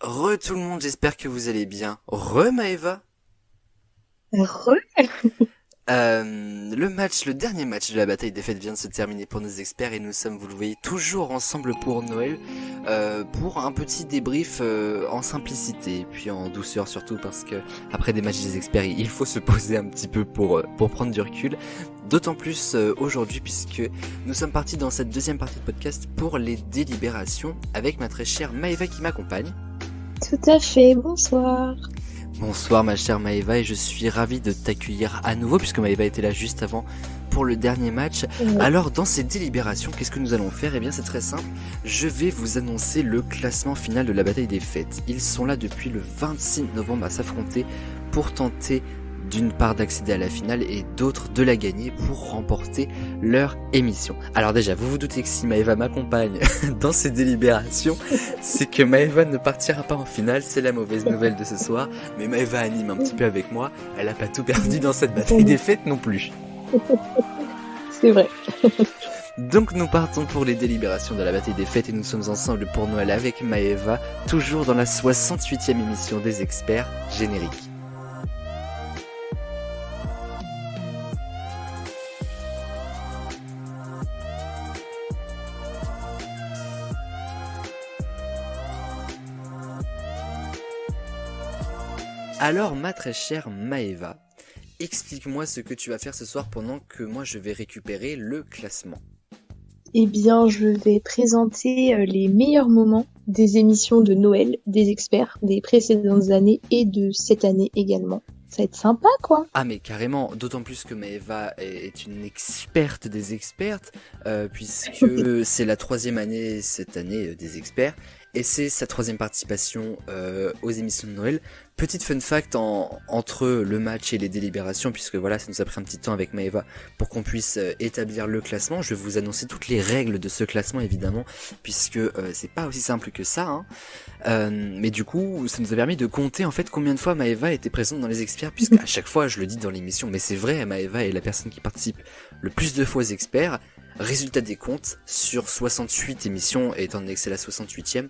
Re tout le monde, j'espère que vous allez bien. Re Maëva. Re. Le dernier match de la bataille des fêtes vient de se terminer pour nos experts et nous sommes, vous le voyez, toujours ensemble pour Noël, pour un petit débrief en simplicité et puis en douceur surtout parce que après des matchs des experts, il faut se poser un petit peu pour prendre du recul. D'autant plus aujourd'hui puisque nous sommes partis dans cette deuxième partie de podcast pour les délibérations avec ma très chère Maëva qui m'accompagne. Tout à fait, bonsoir. Bonsoir ma chère Maëva et je suis ravi de t'accueillir à nouveau puisque Maëva était là juste avant pour le dernier match. Alors dans ces délibérations, qu'est-ce que nous allons faire? Eh bien c'est très simple, je vais vous annoncer le classement final de la bataille des fêtes. Ils sont là depuis le 26 novembre à s'affronter pour tenter d'une part d'accéder à la finale et d'autres de la gagner pour remporter leur émission. Alors déjà, vous vous doutez que si Maëva m'accompagne dans ces délibérations, c'est que Maëva ne partira pas en finale, c'est la mauvaise nouvelle de ce soir, mais Maëva anime un petit peu avec moi, elle a pas tout perdu dans cette bataille des fêtes non plus. C'est vrai. Donc nous partons pour les délibérations de la bataille des fêtes et nous sommes ensemble pour Noël avec Maëva, toujours dans la 68e émission des experts génériques. Alors ma très chère Maëva, explique-moi ce que tu vas faire ce soir pendant que moi je vais récupérer le classement. Eh bien, je vais présenter les meilleurs moments des émissions de Noël des experts des précédentes années et de cette année également. Ça va être sympa, quoi. Ah mais carrément, d'autant plus que Maëva est une experte des expertes, puisque c'est la 3e année cette année des experts, et c'est sa 3e participation aux émissions de Noël. Petite fun fact entre le match et les délibérations, puisque voilà, ça nous a pris un petit temps avec Maëva pour qu'on puisse établir le classement. Je vais vous annoncer toutes les règles de ce classement évidemment, puisque c'est pas aussi simple que ça, hein. Mais du coup, ça nous a permis de compter en fait combien de fois Maëva était présente dans les experts, puisque à chaque fois je le dis dans l'émission, mais c'est vrai, Maëva est la personne qui participe le plus de fois aux experts. Résultat des comptes, sur 68 émissions, et étant donné que c'est la 68e,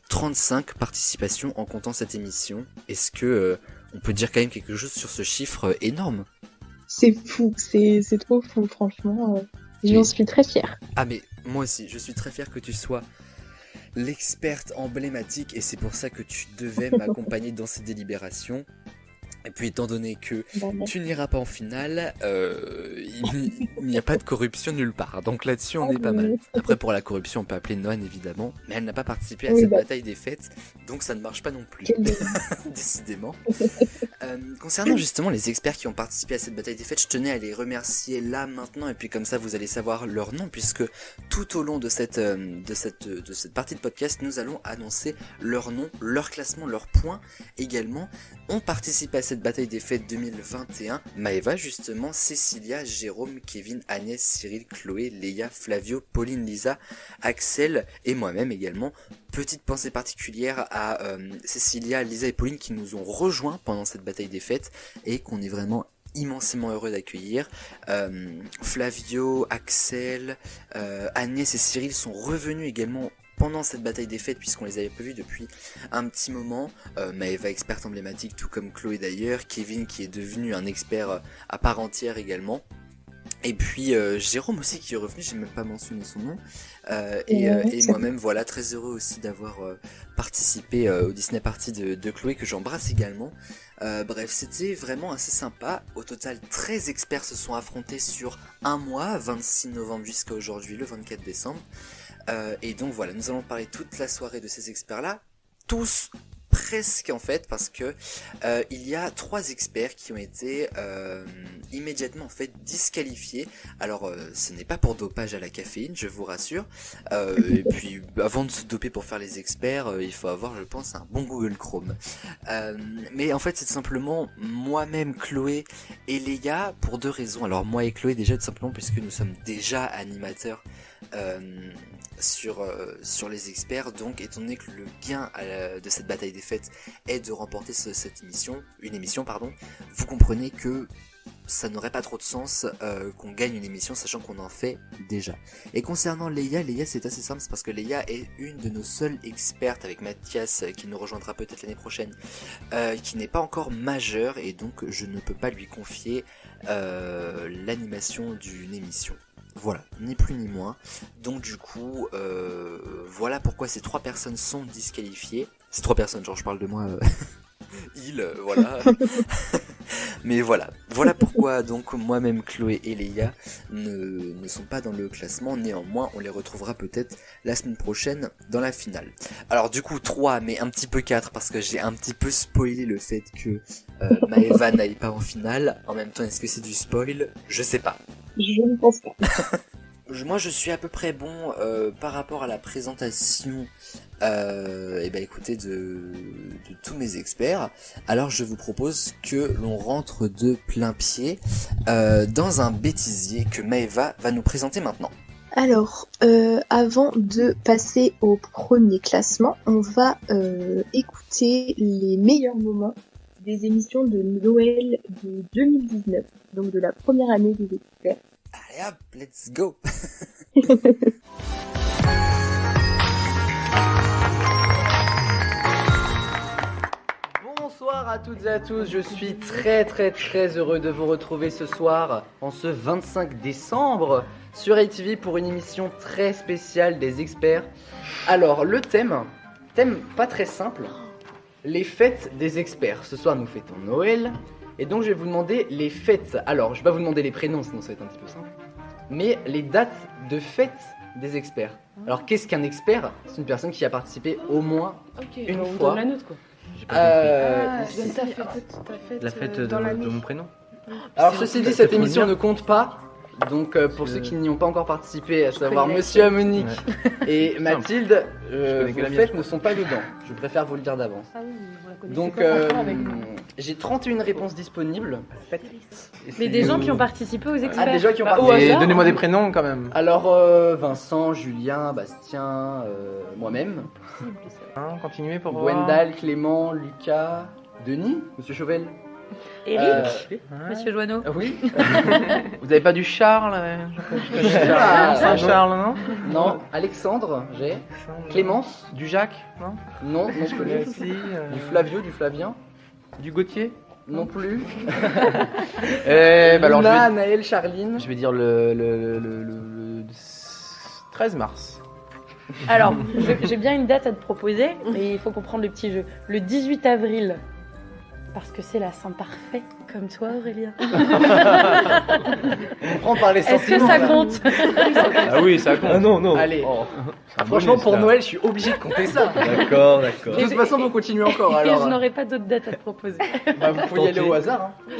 35 participations en comptant cette émission. Est-ce que on peut dire quand même quelque chose sur ce chiffre énorme? C'est fou, c'est trop fou, franchement. J'en suis très fière. Ah mais moi aussi, je suis très fier que tu sois l'experte emblématique et c'est pour ça que tu devais m'accompagner dans ces délibérations. Et puis étant donné que tu n'iras pas en finale, il n'y a pas de corruption nulle part. Donc là-dessus on est pas mal. Après pour la corruption on peut appeler Noan évidemment, mais elle n'a pas participé à cette bataille des fêtes, donc ça ne marche pas non plus. Décidément. Concernant justement les experts qui ont participé à cette bataille des fêtes, je tenais à les remercier là maintenant et puis comme ça vous allez savoir leur nom puisque tout au long de cette partie de podcast nous allons annoncer leur nom, leur classement, leurs points également. Ont participé à cette bataille des fêtes 2021, Maëva justement, Cécilia, Jérôme, Kevin, Agnès, Cyril, Chloé, Léa, Flavio, Pauline, Lisa, Axel et moi-même également. Petite pensée particulière à Cécilia, Lisa et Pauline qui nous ont rejoints pendant cette bataille des fêtes et qu'on est vraiment immensément heureux d'accueillir. Flavio, Axel, Agnès et Cyril sont revenus également pendant cette bataille des fêtes puisqu'on les avait pas vus depuis un petit moment. Maëva experte emblématique tout comme Chloé d'ailleurs, Kevin qui est devenu un expert à part entière également. Et puis Jérôme aussi qui est revenu, j'ai même pas mentionné son nom. Et moi-même voilà, très heureux aussi d'avoir participé au Disney Party de Chloé que j'embrasse également. Bref, c'était vraiment assez sympa. Au total, 13 experts se sont affrontés sur un mois, 26 novembre jusqu'à aujourd'hui, le 24 décembre. Et donc voilà, nous allons parler toute la soirée de ces experts-là, tous presque en fait, parce que il y a 3 experts qui ont été immédiatement en fait disqualifiés. Alors ce n'est pas pour dopage à la caféine, je vous rassure. Et puis avant de se doper pour faire les experts, il faut avoir, je pense, un bon Google Chrome. Mais en fait, c'est simplement moi-même, Chloé et Léa pour 2 raisons. Alors moi et Chloé déjà tout simplement puisque nous sommes déjà animateurs sur les experts. Donc étant donné que le gain de cette bataille des fêtes est de remporter une émission, vous comprenez que ça n'aurait pas trop de sens qu'on gagne une émission sachant qu'on en fait déjà. Et concernant Léa c'est assez simple, c'est parce que Léa est une de nos seules expertes avec Mathias qui nous rejoindra peut-être l'année prochaine, qui n'est pas encore majeure et donc je ne peux pas lui confier l'animation d'une émission. Voilà, ni plus ni moins. Donc du coup, voilà pourquoi ces 3 personnes sont disqualifiées. Ces 3 personnes, genre je parle de moi... voilà. Mais voilà pourquoi donc moi-même Chloé et Léa ne sont pas dans le classement. Néanmoins, on les retrouvera peut-être la semaine prochaine dans la finale. Alors du coup 3, mais un petit peu 4 parce que j'ai un petit peu spoilé le fait que Maëva n'aille pas en finale. En même temps, est-ce que c'est du spoil? Je sais pas. Je ne pense pas. Moi je suis à peu près bon par rapport à la présentation écoutez de tous mes experts. Alors je vous propose que l'on rentre de plein pied dans un bêtisier que Maëva va nous présenter maintenant. Alors, avant de passer au premier classement, on va écouter les meilleurs moments des émissions de Noël de 2019, donc de la première année des experts. Allez hop, let's go. Bonsoir à toutes et à tous, je suis très heureux de vous retrouver ce soir, en ce 25 décembre, sur ATV pour une émission très spéciale des experts. Alors, le thème pas très simple, les fêtes des experts. Ce soir, nous fêtons Noël, et donc je vais vous demander les fêtes. Alors, je vais pas vous demander les prénoms, sinon ça va être un petit peu simple, mais les dates de fêtes des experts. Alors, qu'est-ce qu'un expert? C'est une personne qui a participé au moins une fois. La nôtre, quoi. J'ai pas compris. Tu donnes ta fête La fête dans de l'année. mon prénom. Alors ceci dit, cette faut le émission dire. ne compte pas. Donc pour ceux qui n'y ont pas encore participé, à savoir connais la Monsieur Amonique Ouais. et Mathilde, connais que vos la mienne, fêtes je ne sont pas dedans. Je préfère vous le dire d'avance. Ah oui, on la connaît. Donc C'est pas avec nous. j'ai 31 réponses disponibles. Mais des gens qui ont participé aux experts. Ah, des gens qui ont Bah, au participé. Et hasard, donnez-moi hein. des prénoms quand même. Alors Vincent, Julien, Bastien, moi-même, Hein, continuez pour voir. Gwendal, Clément, Lucas, Denis, Monsieur Chauvel. Eric, Ouais. Monsieur Joanneau. Oui. Vous avez pas du Charles je connais Ah, Charles, non. Charles, non Non, Alexandre, j'ai. Clémence. Du Jacques, non Non, non Je connais aussi. Du Flavio, du Flavien. Du Gauthier. Non plus. Bah alors Luna, Naël, Charline. je vais dire le 13 mars. Alors, j'ai bien une date à te proposer, mais il faut comprendre le petit jeu. Le 18 avril, parce que c'est la Saint-Parfait, comme toi, Aurélien. On prend par les Est-ce que sentiments. ça là. compte? Ah oui, ça compte. Ah non, non. Allez. Oh, c'est un Franchement, bonus, pour là. Noël, je suis obligé de compter ça. D'accord, d'accord. De toute façon, vous continuez encore Et alors. je n'aurai pas d'autres dates à te proposer. Bah, vous pouvez y aller Tentez. au hasard. Hein.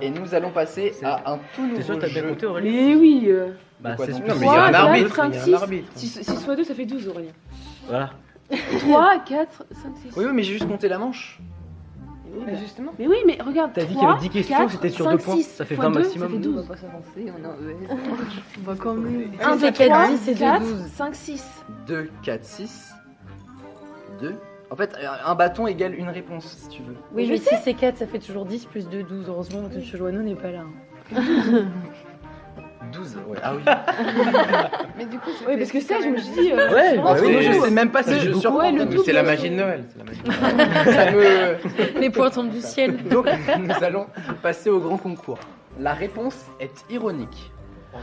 Et nous allons passer à un tout nouveau T'es sûr que t'as bien jeu. compté, Aurélie? Mais oui, Bah, Quoi, c'est donc sûr, mais il y a un 3, arbitre. 4, Il y a 5, un arbitre. 6 fois 2, ça fait 12, Aurélien. Voilà. 3, 4, 5, 6. Oui, oui, mais j'ai juste compté la manche. Bah, justement. Mais oui, mais regarde. T'as dit 3, qu'il y avait 10 questions, 4, c'était sur 5, 2 points. 6 Ça fait fois 20 2, maximum. Ça fait 12. pas s'avancer, On va quand même. Un, 1, deux, 2, quatre, 3, 10 et deux, 4, 12. 5, 6. 2, 4, 6. 2. En fait, un bâton égale une réponse, si tu veux. Oui, mais si c'est 4, ça fait toujours 10 plus 2, 12. Heureusement que Monsieur Joanneau n'est pas là. 12, ouais. Ah oui. Mais du coup, oui, parce que ça, je me suis dit. Ouais, bah Entre oui, nous, je oui. sais même pas si C'est je le surprends. ouais, le double. C'est la magie de Noël. C'est la magie de Noël. Ça me... Les points tombent du ciel. Donc, nous allons passer au grand concours. La réponse est ironique. Oh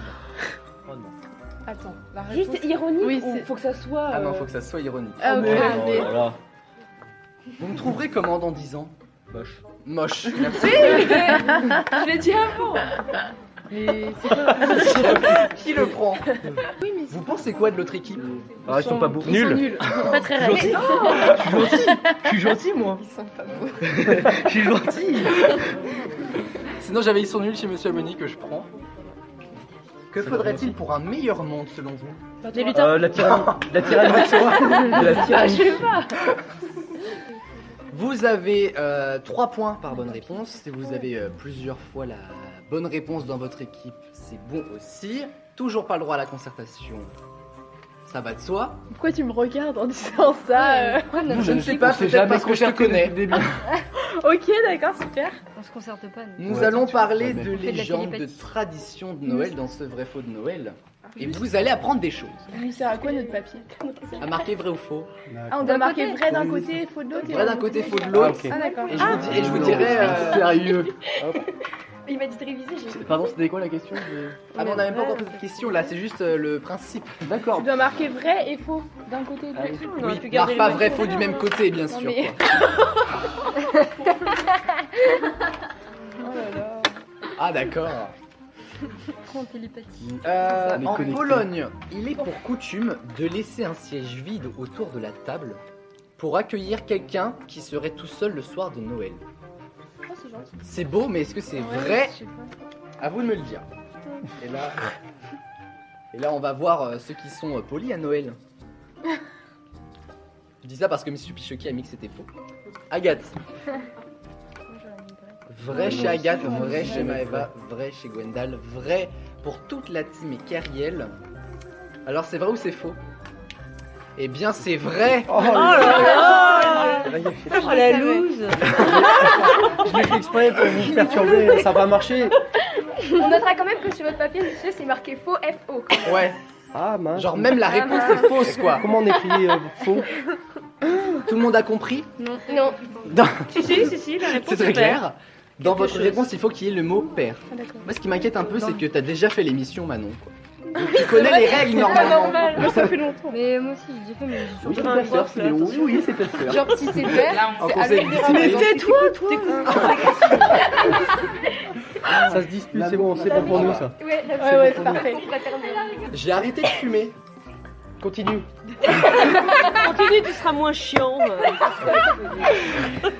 non. Attends, la réponse. Juste ironique Oui, ou c'est- faut que ça soit. Ah non, faut que ça soit ironique. Ah, ok. Oh mais- là là. Vous me trouverez comment dans 10 ans? Moche. Moche. Merci. Je l'ai dit avant. Mais c'est quoi? Qui le prend? Oui, mais Vous pensez quoi de l'autre équipe? Ah, ils sont pas beaux. Ils sont Nuls. nuls. Pas très Je suis réactifs. gentil. Je suis gentil, moi. ils sont pas beaux. Je suis gentil. Sinon, j'avais ils sont nuls chez Monsieur Amoni que je prends. Que faudrait-il pour un meilleur monde selon vous? Les lutins. La tyrannie. La tyrannie. La tyrannie. Vous avez 3 points par bonne réponse. Si vous avez plusieurs fois la bonne réponse dans votre équipe, c'est bon aussi. Toujours pas le droit à la concertation. ça va de soi. Pourquoi tu me regardes en disant ça Je ne sais pas, peut-être parce que je te connais. Ok, d'accord, super. On se concerte pas. Nous allons parler de On fait de la légendes, de télépathie. traditions de Noël dans ce vrai faux de Noël. Et vous allez apprendre des choses. Il lui sert à quoi notre papier? À marquer vrai ou faux. Ah, on doit marquer vrai d'un côté, faux de l'autre. Vrai d'un côté, faux de l'autre. Ah, d'accord. Et je vous dirai. Sérieux. Il m'a dit de réviser, j'ai. Pardon, c'était quoi la question Ah non, on n'a même pas encore posé de question là, c'est juste le principe. D'accord. Tu dois marquer vrai et faux d'un côté et de l'autre. On aurait Oui, pu garder marque pas les vrai mêmes faux du même côté, bien sûr. mais- quoi. Oh là là. Ah d'accord. Trop en télépathie. On est En connectés. Pologne, il est pour coutume de laisser un siège vide autour de la table pour accueillir quelqu'un qui serait tout seul le soir de Noël. Oh, c'est gentil. C'est beau, mais est-ce que c'est vrai? À vous de me le dire. Et là, on va voir ceux qui sont polis à Noël. Je dis ça parce que M. Pichoki a mis que c'était faux. Agathe. Vrai chez Agathe, vrai chez Maëva, vrai chez Gwendal, vrai pour toute la team et Kariel. Alors c'est vrai ou c'est faux? Eh bien c'est vrai. Oh la loose. Je l'ai fait exprès pour vous perturber, ça va marcher. On notera quand même que sur votre papier, monsieur, c'est marqué faux FO. Ouais. Ah mince. Genre même la réponse est fausse quoi. Comment on écrit faux? Tout le monde a compris? Non. Dans- Si, la réponse C'est très est claire. clair. Dans votre réponse, il faut qu'il y ait le mot père. D'accord. Moi, ce qui m'inquiète un peu, c'est que t'as déjà fait l'émission, Manon. Quoi. Donc, tu connais les règles normalement. Moi, ça fait longtemps. Mais moi aussi, j'ai fait, mais j'ai Oui, c'est toujours ta sœur, c'est Léo. Oui, c'est ta sœur. Genre, si c'est vert, En c'est conseil avec des disciplinaire. raisins. tais-toi, toi. Ça se dispute, c'est bon, c'est bon pour nous ça. Ouais, Ouais, c'est parfait. J'ai arrêté de fumer. Continue. Continue, tu seras moins chiant.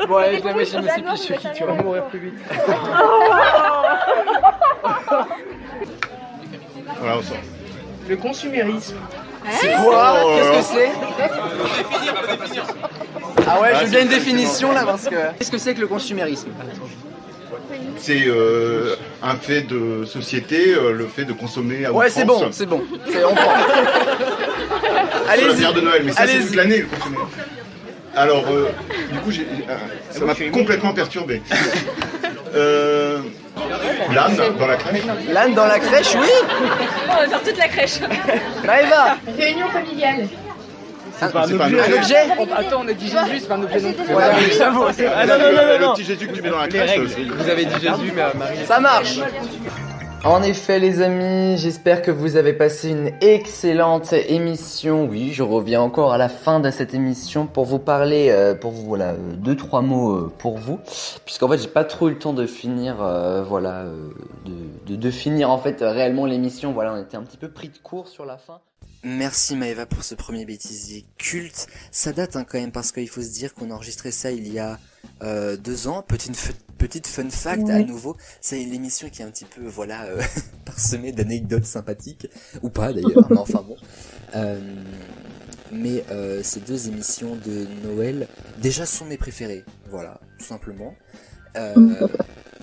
Bon, allez, je la mets chez Monsieur Pichoki, tu Tu vas vois. mourir plus vite. Voilà, on sort. Le consumérisme. C'est quoi? Oh là Qu'est-ce là. que c'est? Ah ouais, je veux bien une c'est définition là parce que. Qu'est-ce que c'est que le consumérisme? C'est un fait de société, le fait de consommer à Ouais, outrance. c'est bon, c'est bon. On prend. C'est la Allez-y. bière de Noël, mais ça c'est Allez-y. toute l'année le consommer. Alors, du coup, ça m'a complètement perturbé. L'âne dans la crèche. L'âne dans la crèche, oui. On va faire toute la crèche. Maëva. Réunion familiale. C'est pas un objet. Un objet. Attends, on a dit Jésus, c'est pas un objet non plus. Ouais, oui, j'avoue. Ah non, non, non, Le non. petit Jésus que tu mets dans la Les crèche. règles. Vous avez dit Jésus, mais Marie. Ça marche. En effet, les amis, j'espère que vous avez passé une excellente émission. Oui, je reviens encore à la fin de cette émission pour vous parler, pour vous, voilà, 2-3 mots pour vous, puisqu'en fait, j'ai pas trop eu le temps de finir, de finir en fait réellement l'émission. Voilà, on était un petit peu pris de court sur la fin. Merci Maëva pour ce premier bêtisier culte. Ça date quand même parce qu'il faut se dire qu'on a enregistré ça il y a 2 ans. Petite fun fact à nouveau, c'est une émission qui est un petit peu parsemée d'anecdotes sympathiques ou pas d'ailleurs, mais enfin bon. Mais ces 2 émissions de Noël déjà sont mes préférées, voilà, tout simplement.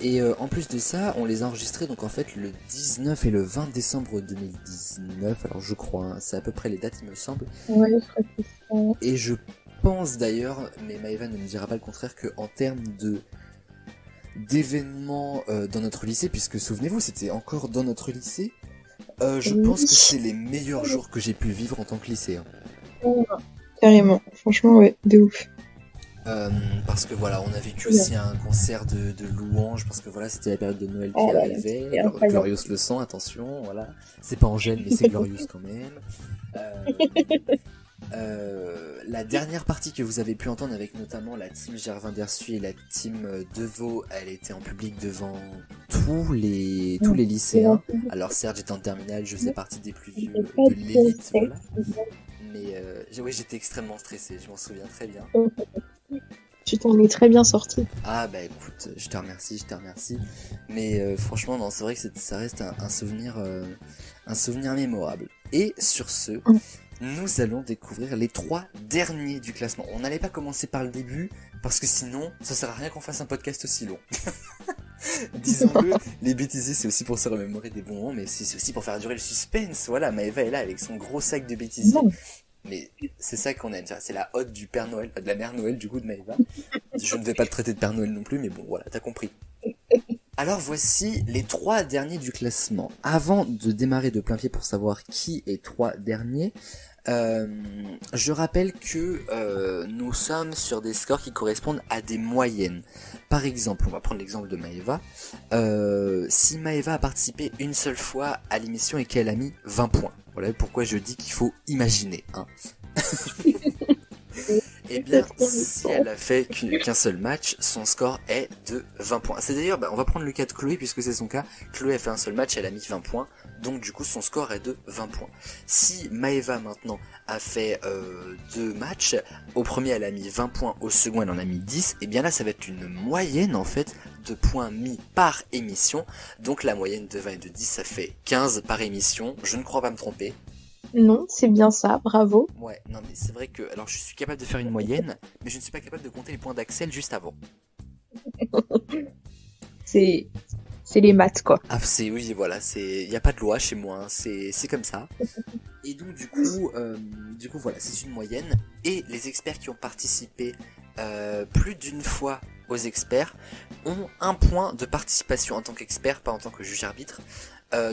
Et en plus de ça, on les a enregistrés donc en fait le 19 et le 20 décembre 2019, alors je crois, hein, c'est à peu près les dates il me semble. Ouais, je crois que c'est ça. Et je pense d'ailleurs, mais Maëva ne me dira pas le contraire, qu'en termes d'événements dans notre lycée, puisque souvenez-vous c'était encore dans notre lycée, je Oui. pense que c'est les meilleurs jours que j'ai pu vivre en tant que lycéen. Carrément. Franchement, ouais, de ouf. Parce que voilà, on a vécu aussi un concert de louanges, parce que voilà, c'était la période de Noël qui Oh là là, arrivait. c'était incroyable. Glorious le sang, attention, voilà. C'est pas Angèle, mais c'est Glorious quand même. La dernière partie que vous avez pu entendre avec notamment la team Gervin Dersuy et la team Deveau, elle était en public devant tous les lycéens. Alors Serge était en terminale, je faisais partie des plus vieux de l'élite, voilà. Mais oui, j'étais extrêmement stressé, je m'en souviens très bien. Tu t'en es très bien sorti. Ah bah écoute, je te remercie. Mais franchement, non, c'est vrai que ça reste un souvenir mémorable. Et sur ce, nous allons découvrir les 3 derniers du classement. On n'allait pas commencer par le début, parce que sinon, ça sert à rien qu'on fasse un podcast aussi long. Disons-le, les bêtisiers c'est aussi pour se remémorer des bons moments, mais c'est aussi pour faire durer le suspense. Voilà, Maëva est là avec son gros sac de bêtisiers. Non. Mais c'est ça qu'on aime, c'est la hotte du Père Noël, de la Mère Noël du coup de Maëva. Je ne vais pas le traiter de Père Noël non plus, mais bon voilà, t'as compris. Alors voici les 3 derniers du classement. Avant de démarrer de plein pied pour savoir qui est 3 derniers, je rappelle que nous sommes sur des scores qui correspondent à des moyennes. Par exemple, on va prendre l'exemple de Maëva. Si Maëva a participé une seule fois à l'émission et qu'elle a mis 20 points. Voilà pourquoi je dis qu'il faut imaginer. Hein. Et bien, si elle a fait qu'un seul match, son score est de 20 points. C'est d'ailleurs, on va prendre le cas de Chloé, puisque c'est son cas. Chloé a fait un seul match, elle a mis 20 points. Donc du coup, son score est de 20 points. Si Maëva, maintenant, a fait 2 matchs, au premier, elle a mis 20 points, au second, elle en a mis 10, et bien là, ça va être une moyenne, en fait, de points mis par émission. Donc la moyenne de 20 et de 10, ça fait 15 par émission. Je ne crois pas me tromper. Non, c'est bien ça, bravo. Ouais, non mais c'est vrai que... Alors je suis capable de faire une moyenne, mais je ne suis pas capable de compter les points d'Axel juste avant. C'est les maths, quoi. Ah oui, voilà, il n'y a pas de loi chez moi, hein. C'est comme ça. Et donc du coup voilà, c'est une moyenne. Et les experts qui ont participé plus d'une fois aux experts ont un point de participation en tant qu'expert, pas en tant que juge-arbitre.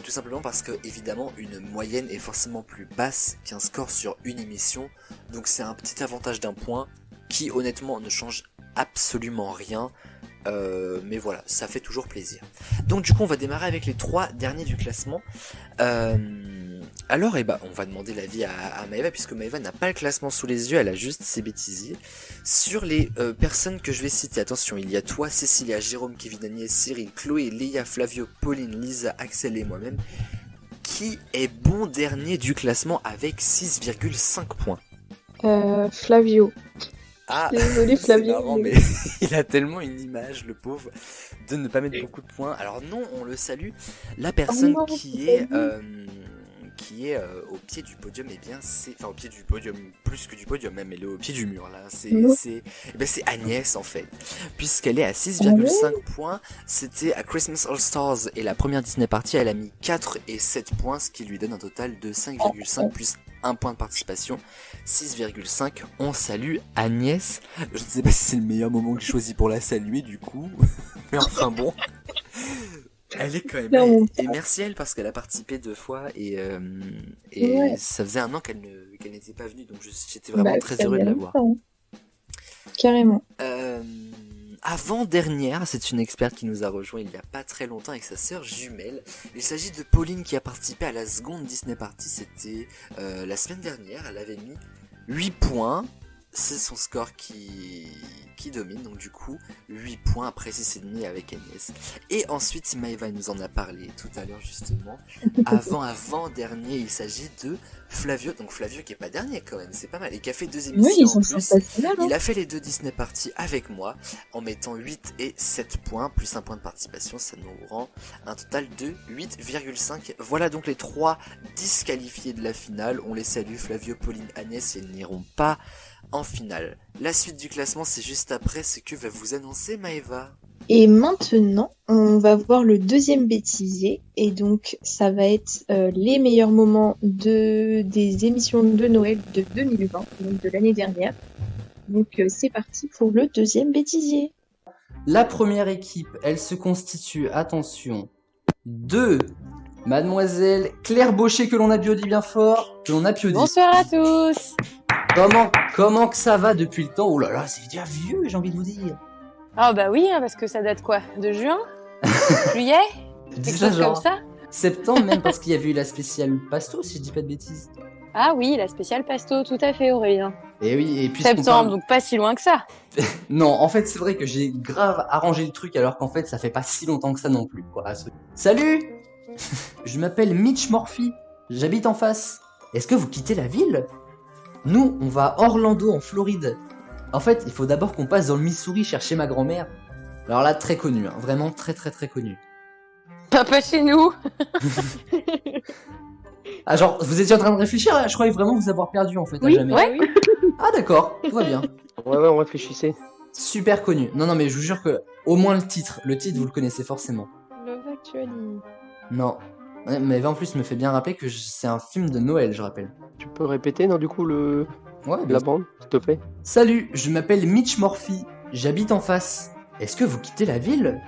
Tout simplement parce que évidemment une moyenne est forcément plus basse qu'un score sur une émission, donc c'est un petit avantage d'un point qui honnêtement ne change absolument rien, mais voilà, ça fait toujours plaisir. Donc du coup on va démarrer avec les 3 derniers du classement. Alors on va demander l'avis à Maëva, puisque Maëva n'a pas le classement sous les yeux, elle a juste ses bêtisiers. Sur les personnes que je vais citer, attention, il y a toi, Cécilia, Jérôme, Kevin, Agnès, Cyril, Chloé, Léa, Flavio, Pauline, Lisa, Axel et moi-même. Qui est bon dernier du classement avec 6,5 points? Flavio. Ah, désolé, c'est Flavio. marrant, mais il a tellement une image, le pauvre, de ne pas mettre beaucoup de points. Alors non, on le salue. La personne qui est au pied du podium, au pied du podium, plus que du podium même, elle est au pied du mur là, c'est Agnès en fait, puisqu'elle est à 6,5 points. C'était à Christmas All Stars et la première Disney Party, elle a mis 4 et 7 points, ce qui lui donne un total de 5,5 plus 1 point de participation, 6,5. On salue Agnès. Je ne sais pas si c'est le meilleur moment que j'ai choisi pour la saluer du coup, mais enfin bon. Elle est quand même là, et merci à elle parce qu'elle a participé 2 fois et ouais. Ça faisait 1 an qu'elle n'était pas venue, donc j'étais vraiment très heureux de la voir. Carrément. Avant-dernière, c'est une experte qui nous a rejoint il y a pas très longtemps avec sa sœur jumelle. Il s'agit de Pauline qui a participé à la seconde Disney Party, c'était la semaine dernière, elle avait mis 8 points. C'est son score qui domine, donc du coup 8 points après 6,5 avec Agnès. Et ensuite Maëva nous en a parlé tout à l'heure justement. Avant-dernier, il s'agit de Flavio, donc Flavio qui est pas dernier quand même, c'est pas mal, et qui a fait 2 émissions en plus. Il a fait les 2 Disney Party avec moi en mettant 8 et 7 points plus 1 point de participation, ça nous rend un total de 8,5. Voilà donc les 3 disqualifiés de la finale. On les salue, Flavio, Pauline, Agnès, et ils n'iront pas en finale. La suite du classement, c'est juste après ce que va vous annoncer Maëva. Et maintenant, on va voir le deuxième bêtisier. Et donc, ça va être les meilleurs moments des émissions de Noël de 2020, donc de l'année dernière. Donc, c'est parti pour le deuxième bêtisier. La première équipe, elle se constitue, attention, de Mademoiselle Claire Baucher, que l'on applaudit bien fort, que l'on applaudit. Bonsoir à tous. Comment que ça va depuis le temps? Oh là là, c'est déjà vieux, j'ai envie de vous dire. Ah bah oui, parce que ça date quoi? De juin? Juillet? Quelque chose comme ça? Septembre même, parce qu'il y avait eu la spéciale Pasto, si je dis pas de bêtises. Ah oui, la spéciale Pasto, tout à fait, Aurélien. Et oui, et puis septembre, donc pas si loin que ça. Non, en fait, c'est vrai que j'ai grave arrangé le truc, alors qu'en fait, ça fait pas si longtemps que ça non plus, quoi. Salut. Je m'appelle Mitch Morphy, j'habite en face. Est-ce que vous quittez la ville? Nous, on va à Orlando, en Floride. En fait, il faut d'abord qu'on passe dans le Missouri chercher ma grand-mère. Alors là, très connu, hein, vraiment très très très connu. Pas chez nous. Ah genre, vous étiez en train de réfléchir, je croyais vraiment vous avoir perdu en fait, oui, à jamais. Ouais. Ah d'accord, tout va bien. Ouais, on réfléchissait. Super connu. Non, mais je vous jure que au moins le titre vous le connaissez forcément. Love Actually. Non. Ouais, mais en plus me fait bien rappeler que c'est un film de Noël, je rappelle. Tu peux répéter, non, du coup, Ouais, la bande, s'il te plaît? Salut, je m'appelle Mitch Morphy, j'habite en face. Est-ce que vous quittez la ville?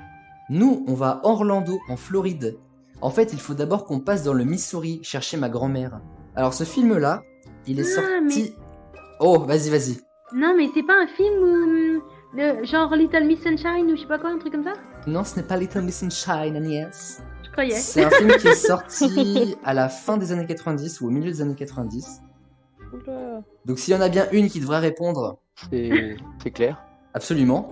Nous, on va à Orlando, en Floride. En fait, il faut d'abord qu'on passe dans le Missouri chercher ma grand-mère. Alors ce film-là, il est sorti... Oh, vas-y. Non, mais c'est pas un film genre Little Miss Sunshine ou je sais pas quoi, un truc comme ça? Non, ce n'est pas Little Miss Sunshine, Agnès. Je croyais. C'est un film qui est sorti à la fin des années 90 ou au milieu des années 90. Oula. Donc s'il y en a bien une qui devrait répondre... C'est clair. Absolument.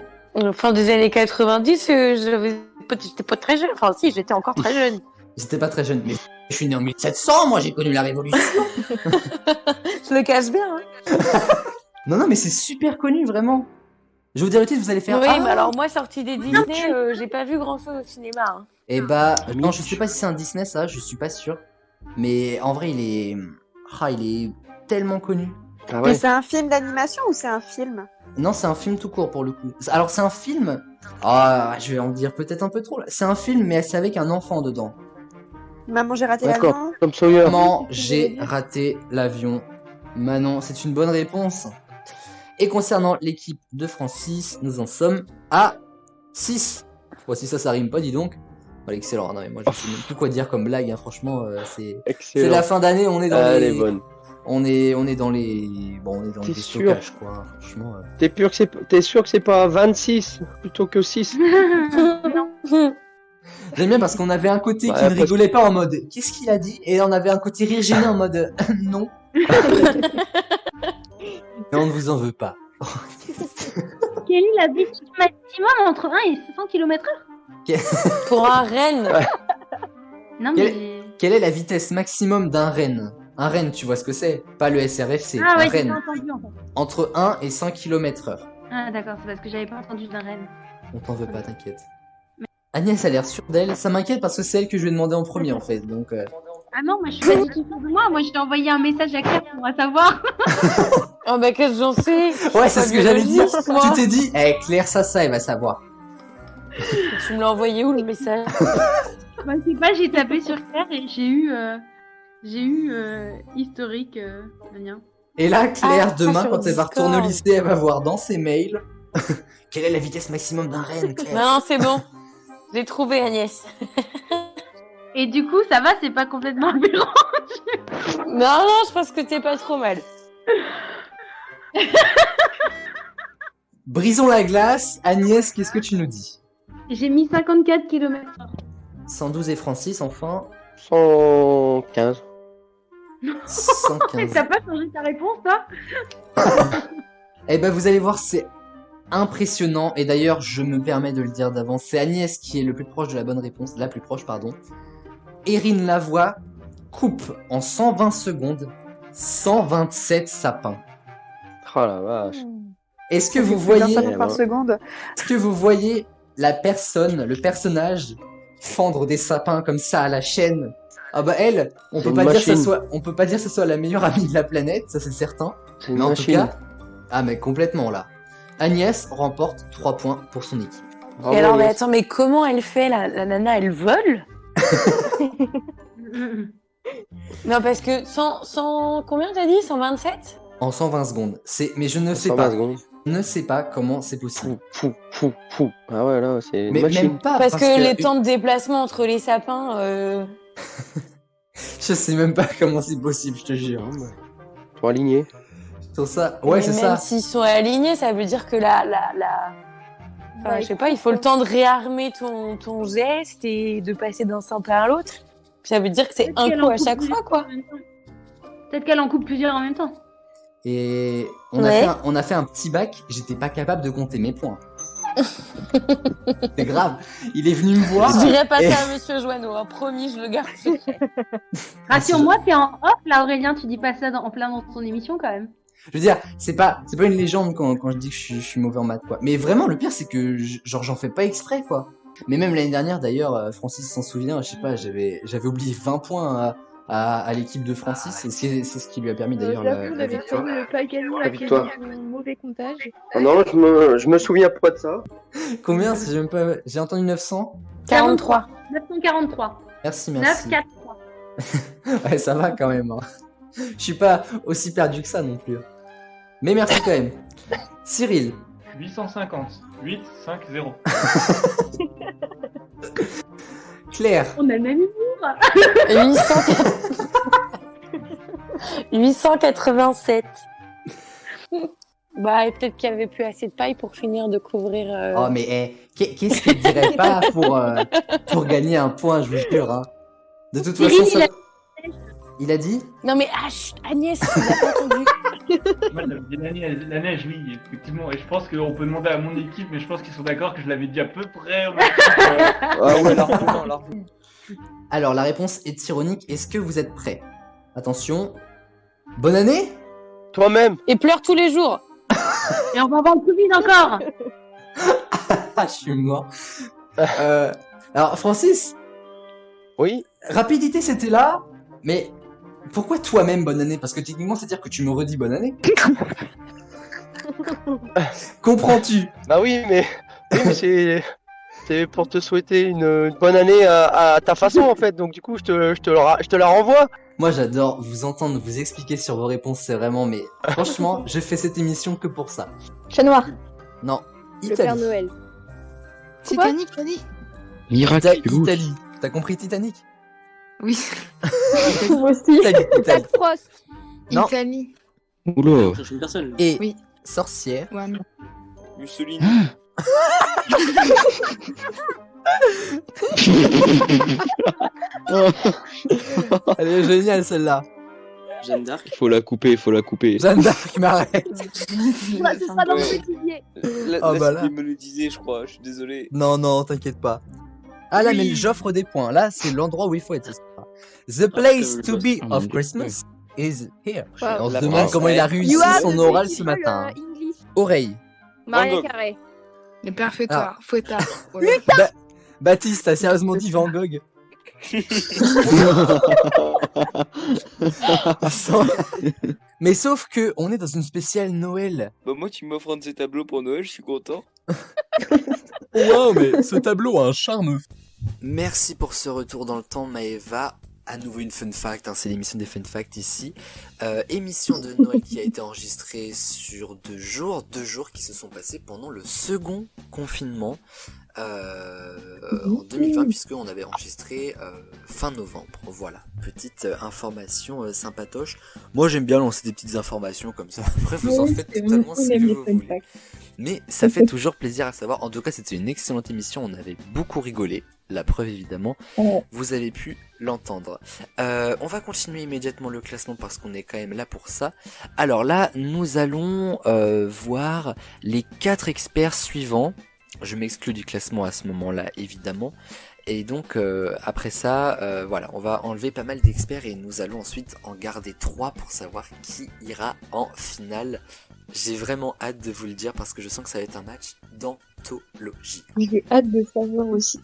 Fin des années 90, j'étais pas très jeune. Enfin, si, j'étais encore très jeune. J'étais pas très jeune, mais je suis né en 1700, moi j'ai connu la Révolution. Je le cache bien. Hein. Non, mais c'est super connu, vraiment. Je vous dirai le titre, vous allez faire... Oui, Ah mais alors moi, sortie des Disney, j'ai pas vu grand-chose au cinéma. Hein. Eh bah, non, je sais pas si c'est un Disney, ça, je suis pas sûr. Mais en vrai, il est tellement connu. Ah Mais c'est un film d'animation ou c'est un film? Non, c'est un film tout court, pour le coup. Alors, c'est un film... Ah, je vais en dire peut-être un peu trop, là. C'est un film, mais c'est avec un enfant dedans. Maman, j'ai raté D'accord, l'avion. comme Sawyer. Maman, j'ai raté l'avion. Manon, c'est une bonne réponse. Et concernant l'équipe de Francis, nous en sommes à 6. Bon, si ça rime pas, dis donc. Voilà, excellent. Non, mais moi, je sais même plus quoi dire comme blague, hein. Franchement, c'est la fin d'année, on est dans Elle les... est bonne. On est dans les... Bon, on est dans les T'es stockages, quoi. Franchement... T'es sûr que c'est pas 26 plutôt que 6? J'aime bien parce qu'on avait un côté qui ne rigolait pas en mode « Qu'est-ce qu'il a dit ?» Et on avait un côté rire gêné en mode « Non ». Mais on ne vous en veut pas. Quelle est la vitesse maximum entre 1 et 600 km/h? Pour un renne. Non, mais... Quelle est la vitesse maximum d'un renne? Un renne, tu vois ce que c'est? Pas le SRFC, Ah un ouais, j'ai renne. pas entendu en fait. Entre 1 et 100 km/h. Ah d'accord, c'est parce que j'avais pas entendu d'un renne. On t'en veut pas, t'inquiète. Agnès a l'air sûre d'elle, ça m'inquiète parce que c'est elle que je lui ai demandé en premier en fait, donc... Ah non, moi je suis pas du tout sûre de moi, moi je t'ai envoyé un message à Claire pour savoir. Oh bah qu'est-ce que j'en sais? Ouais, c'est ce que j'allais dire. Moi. Tu t'es dit, Claire, ça, elle va savoir. Tu me l'as envoyé où le message? Bah je sais pas, j'ai tapé sur Claire et j'ai eu historique le mien. Et là, Claire, demain, sur quand elle va Discord. retourner au lycée, elle va voir dans ses mails quelle est la vitesse maximum d'un renne, Claire. Non, c'est bon. J'ai trouvé Agnès. Et du coup, ça va, c'est pas complètement aberrant. Non, je pense que t'es pas trop mal. Brisons la glace. Agnès, qu'est-ce que tu nous dis? J'ai mis 54 km/h. 112 et Francis, enfin. 115. 115. T'as pas changé ta réponse, toi? Eh ben, vous allez voir, c'est impressionnant. Et d'ailleurs, je me permets de le dire d'avance. C'est Agnès qui est le plus proche de la bonne réponse. La plus proche, pardon. Erin Lavoie coupe en 120 secondes 127 sapins. Oh la vache. Est-ce que Ça vous fait plus d'un voyez... sapin par seconde. Est-ce que vous voyez la personne, le personnage, fendre des sapins comme ça à la chaîne? Ah bah elle, on peut une pas dire que ça machine. soit, on peut pas dire que ce soit la meilleure amie de la planète, ça c'est certain. C'est une Mais en tout machine. cas, ah mais complètement là. Agnès remporte 3 points pour son équipe. Bravo, Et alors, mais Agnès. attends, mais comment elle fait la nana, elle vole? Non, parce que 100 combien t'as dit? 127? En 120 secondes. C'est, mais je ne sais 120 pas. secondes. Je ne sais pas comment c'est possible. Fou. Ah ouais, là, c'est une Mais machine. même pas Parce que les temps de déplacement entre les sapins, Je sais même pas comment c'est possible, je te jure. Pour aligner. Sur ça, ouais, mais c'est même ça. s'ils sont alignés, ça veut dire que Enfin, je sais pas, il faut le temps de réarmer ton geste et de passer d'un sapin à l'autre. Ça veut dire que c'est Peut-être un qu'elle coup en à coupe chaque plusieurs fois, quoi. en même temps. Peut-être qu'elle en coupe plusieurs en même temps. Et on, Ouais. a fait un petit bac, j'étais pas capable de compter mes points. C'est grave. Il est venu me voir. Je dirais pas et- ça à Monsieur Joanneau, hein. Promis, je le garde secret. Rassure-moi, t'es en off là, Aurélien, tu dis pas ça en plein dans ton émission quand même. Je veux dire, c'est pas une légende quand je dis que je suis mauvais en maths, quoi. Mais vraiment, le pire, c'est que genre j'en fais pas exprès, quoi. Mais même l'année dernière, d'ailleurs, Francis s'en souvient, je sais pas, j'avais oublié 20 points à l'équipe de Francis, et c'est ce qui lui a permis d'ailleurs la victoire. J'avoue, pas gagné La la victoire. question du mauvais comptage. Ah non, je me souviens pas de ça. Combien? J'ai entendu 900? 43. 943. Merci. 943. Ouais, ça va quand même. Hein. Je suis pas aussi perdu que ça non plus. Mais merci quand même. Cyril. 850. 850. Claire. On a le même humour. 887. Bah, et peut-être qu'il n'y avait plus assez de paille pour finir de couvrir. Oh, mais qu'est-ce qu'il dirait pas pour gagner un point, je vous jure. Hein. De toute façon, ça... Il a dit? Non, mais Agnès, il a pas entendu. Moi, j'avais dit la neige, oui, effectivement. Et je pense qu'on peut demander à mon équipe, mais je pense qu'ils sont d'accord que je l'avais dit à peu près au même titre. Ah ouais, largement. Alors, la réponse est ironique. Est-ce que vous êtes prêts? Attention. Bonne année? Toi-même. Et pleure tous les jours. Et on va avoir le Covid encore. Ah, je suis mort. Alors, Francis? Oui. Rapidité, c'était là, mais pourquoi toi-même bonne année? Parce que techniquement, c'est-à-dire que tu me redis bonne année. Comprends-tu? Bah oui, mais c'est pour te souhaiter une bonne année à ta façon en fait. Donc du coup, je te la renvoie. Moi, j'adore vous entendre vous expliquer sur vos réponses. C'est vraiment, mais franchement, je fais cette émission que pour ça. Chat noir. Non, Le Père Italie. Noël. Titanic, t'as dit? Italie. T'as compris Titanic? Oui. Moi aussi. Italie. Jack Frost. Non. Italie. Oula. Je cherche une personne. Et Oui. sorcière. Ouais, non. Mussolini. Elle est géniale celle-là. Jeanne d'Arc. Faut la couper. Jeanne d'Arc, mais arrête. Ce sera dans le bêtisier. Oh, bah là. Il me le disait, je crois. Je suis désolé. Non, t'inquiète pas. Ah là, mais j'offre des points. Là, c'est l'endroit où il faut être. The place to be of Christmas is here. Wow. On se demande comment il a réussi son oral ce matin. Oreille. Maria Carré. Le père fouettard. Fouettard. Baptiste, t'as sérieusement dit Van Gogh? Mais sauf que on est dans une spéciale Noël. Bah moi tu m'offres un de ces tableaux pour Noël, je suis content. Wow, mais ce tableau a un charme. Merci pour ce retour dans le temps, Maëva. À nouveau une fun fact, hein, c'est l'émission des fun facts ici. Émission de Noël qui a été enregistrée sur 2 jours qui se sont passés pendant le second confinement en 2020, puisqu'on avait enregistré fin novembre. Voilà, petite information sympatoche. Moi j'aime bien lancer des petites informations comme ça. Après vous en faites totalement ce que vous voulez. Mais ça fait toujours plaisir à savoir. En tout cas, c'était une excellente émission. On avait beaucoup rigolé. La preuve, évidemment, vous avez pu l'entendre. On va continuer immédiatement le classement parce qu'on est quand même là pour ça. Alors là, nous allons voir les 4 experts suivants. Je m'exclus du classement à ce moment-là, évidemment. Et donc, après ça, voilà, on va enlever pas mal d'experts et nous allons ensuite en garder 3 pour savoir qui ira en finale. J'ai vraiment hâte de vous le dire parce que je sens que ça va être un match d'anthologie. J'ai hâte de savoir aussi.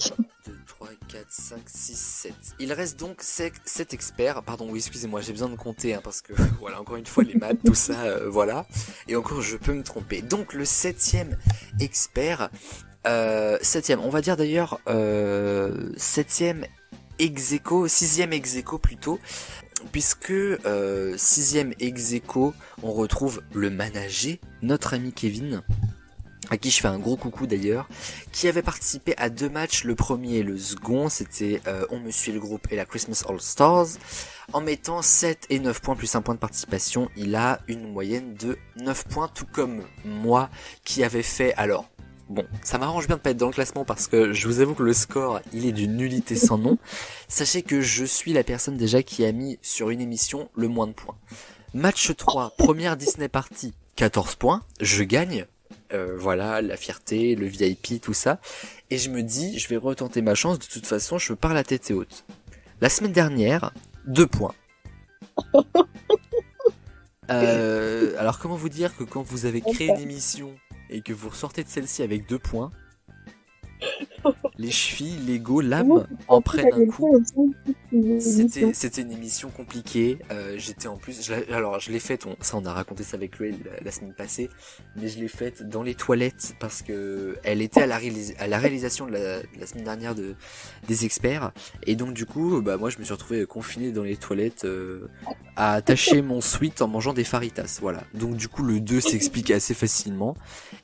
2, 3, 4, 5, 6, 7. Il reste donc 7 experts. Pardon, oui, excusez-moi, j'ai besoin de compter hein, parce que, voilà, encore une fois, les maths, tout ça, voilà. Et encore, je peux me tromper. Donc, le 7e expert, 7e, on va dire d'ailleurs 7e ex-aequo, 6e ex-aequo plutôt, puisque 6e ex-aequo, on retrouve le manager, notre ami Kevin, à qui je fais un gros coucou d'ailleurs, qui avait participé à 2 matchs, le premier et le second, c'était On me suit le groupe et la Christmas All Stars. En mettant 7 et 9 points plus 1 point de participation, il a une moyenne de 9 points, tout comme moi qui avait fait, alors, bon, ça m'arrange bien de pas être dans le classement parce que je vous avoue que le score, il est d'une nullité sans nom. Sachez que je suis la personne déjà qui a mis sur une émission le moins de points. Match 3, première Disney Party, 14 points, je gagne. Voilà, la fierté, le VIP, tout ça. Et je me dis, je vais retenter ma chance, de toute façon, je pars la tête haute. La semaine dernière, 2 points. Alors comment vous dire que quand vous avez créé une émission et que vous ressortez de celle-ci avec 2 points, les chevilles, l'ego, l'âme en prennent un coup. C'était une émission compliquée. J'étais en plus, je l'ai faite. On a raconté ça avec Luel la semaine passée, mais je l'ai faite dans les toilettes parce que elle était à la réalisation de la semaine dernière des experts, et donc du coup, moi je me suis retrouvé confiné dans les toilettes à attacher mon sweat en mangeant des faritas. Voilà. Donc du coup le 2 s'explique assez facilement,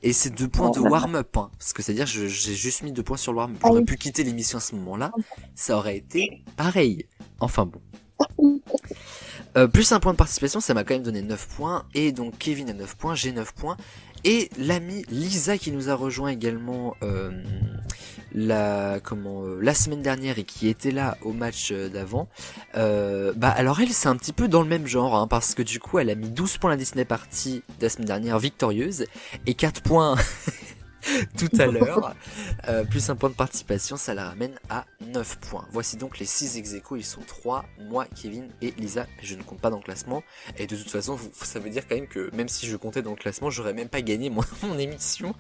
et c'est 2 points de warm-up, hein, parce que c'est-à-dire j'ai juste mis 2 points sur le warm-up. J'aurais pu quitter l'émission à ce moment-là, ça aurait été pareil. Enfin bon. Plus un point de participation, ça m'a quand même donné 9 points. Et donc Kevin a 9 points, j'ai 9 points. Et l'ami Lisa qui nous a rejoint également la semaine dernière et qui était là au match d'avant. Alors elle, c'est un petit peu dans le même genre, hein, parce que du coup elle a mis 12 points à la Disney Party de la semaine dernière victorieuse, et 4 points tout à l'heure, plus un point de participation, ça la ramène à 9 points. Voici donc les 6 ex-aequo, ils sont 3, moi, Kevin et Lisa, mais je ne compte pas dans le classement, et de toute façon, ça veut dire quand même que même si je comptais dans le classement, j'aurais même pas gagné mon émission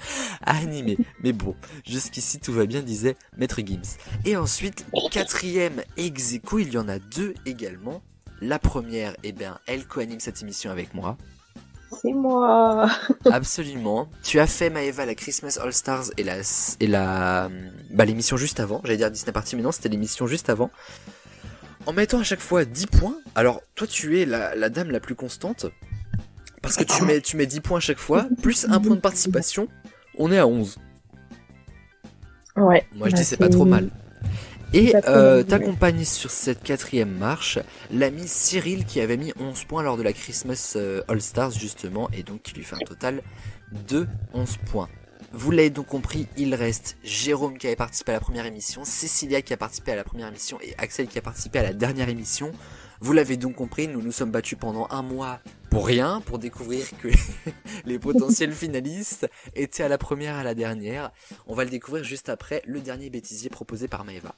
à animer. Mais bon, jusqu'ici tout va bien, disait Maître Gims. Et ensuite, 4ème ex-aequo, il y en a 2 également. La première, elle co-anime cette émission avec moi. C'est moi. Absolument. Tu as fait, Maëva, la Christmas All Stars et l'émission juste avant. J'allais dire Disney Party, mais non, c'était l'émission juste avant. En mettant à chaque fois 10 points. Alors, toi, tu es la dame la plus constante. Parce que tu mets 10 points à chaque fois, plus un point de participation. On est à 11. Ouais. Moi, je dis c'est pas trop mal. Et t'accompagnes sur cette 4ème marche l'ami Cyril qui avait mis 11 points lors de la Christmas All Stars justement, et donc qui lui fait un total de 11 points. Vous l'avez donc compris, il reste Jérôme qui avait participé à la première émission, Cécilia qui a participé à la première émission et Axel qui a participé à la dernière émission. Vous l'avez donc compris, nous nous sommes battus pendant un mois pour rien, pour découvrir que les potentiels finalistes étaient à la première et à la dernière. On va le découvrir juste après le dernier bêtisier proposé par Maëva.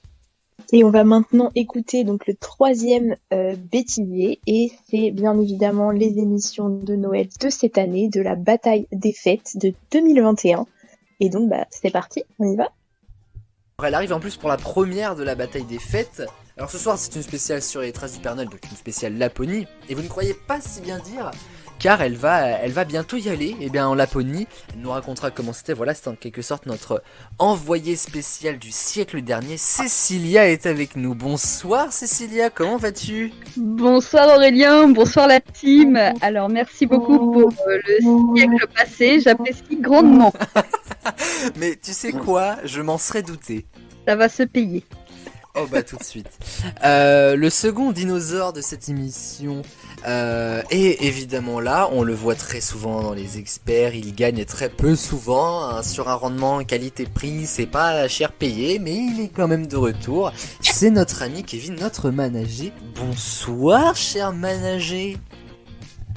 Et on va maintenant écouter donc le 3e bêtisier, et c'est bien évidemment les émissions de Noël de cette année, de la bataille des fêtes de 2021. Et donc c'est parti, on y va. Elle arrive en plus pour la première de la bataille des fêtes. Alors ce soir c'est une spéciale sur les traces du Père Noël, donc une spéciale Laponie, et vous ne croyez pas si bien dire, car elle va bientôt y aller, en Laponie. Elle nous racontera comment c'était, voilà, c'est en quelque sorte notre envoyée spéciale du siècle dernier. Cécilia est avec nous. Bonsoir Cécilia, comment vas-tu? Bonsoir Aurélien, bonsoir la team. Alors merci beaucoup pour le siècle passé, j'apprécie grandement. Mais tu sais quoi, je m'en serais douté. Ça va se payer. Oh tout de suite. Le second dinosaure de cette émission est évidemment là, on le voit très souvent dans les experts, il gagne très peu souvent, hein, sur un rendement qualité-prix, c'est pas cher payé, mais il est quand même de retour. C'est notre ami Kevin, notre manager. Bonsoir cher manager.